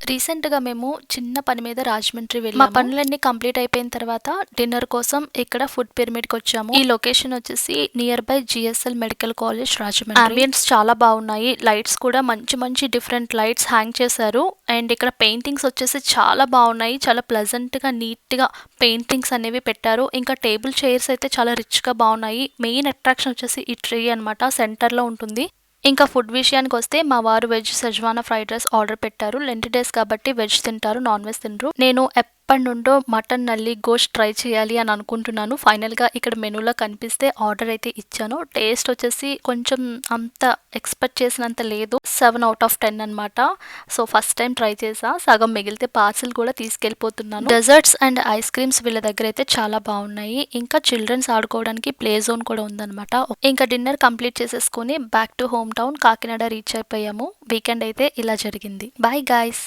రీసెంట్‌గా మేము చిన్న పని మీద రాజమండ్రి వెళ్ళాము. మా పనులన్నీ కంప్లీట్ అయిపోయిన తర్వాత డిన్నర్ కోసం ఇక్కడ ఫుడ్ పిరమిడ్‌కొచ్చాము. ఈ లొకేషన్ వచ్చేసి near by GSL medical college Rajahmundry. Ambience చాలా బాగున్నాయి. లైట్స్ కూడా మంచి మంచి డిఫరెంట్ లైట్స్ హ్యాంగ్ చేశారు. అండ్ ఇక్కడ పెయింటింగ్స్ వచ్చేసి చాలా బాగున్నాయి. చాలా ప్లెజెంట్‌గా నీట్‌గా పెయింటింగ్స్ అనేవి పెట్టారు. ఇంకా టేబుల్ చైర్స్ అయితే చాలా రిచ్‌గా బాగున్నాయి. మెయిన్ అట్రాక్షన్ వచ్చేసి ఈ ట్రీ అనమాట. సెంటర్‌లో ఉంటుంది. ఇంకా ఫుడ్ విషయానికి వస్తే మా వారు వెజ్ సెజ్వానా ఫ్రైడ్ రైస్ ఆర్డర్ పెట్టారు. లెంట్ డేస్ కాబట్టి వెజ్ తింటారు, నాన్ వెజ్ తినరు. నేను ఎప్పటి నుండో మటన్ నల్లి గోష్ ట్రై చేయాలి అని అనుకుంటున్నాను. ఫైనల్గా ఇక్కడ మెనూలో కనిపిస్తే ఆర్డర్ అయితే ఇచ్చాను. టేస్ట్ వచ్చేసి కొంచెం అంత ఎక్స్పెక్ట్ చేసినంత లేదు. 7/10 అనమాట. సో ఫస్ట్ టైం ట్రై చేసా. సగం మిగిలితే పార్సిల్ కూడా తీసుకెళ్ళిపోతున్నాను. డెజర్ట్స్ అండ్ ఐస్ క్రీమ్స్ వీళ్ళ దగ్గర అయితే చాలా బాగున్నాయి. ఇంకా చిల్డ్రన్స్ ఆడుకోవడానికి ప్లే జోన్ కూడా ఉందన్నమాట. ఇంకా డిన్నర్ కంప్లీట్ చేసేసుకుని back to home town Kakinada reach అయిపోయాము. వీకెండ్ అయితే ఇలా జరిగింది. Bye guys.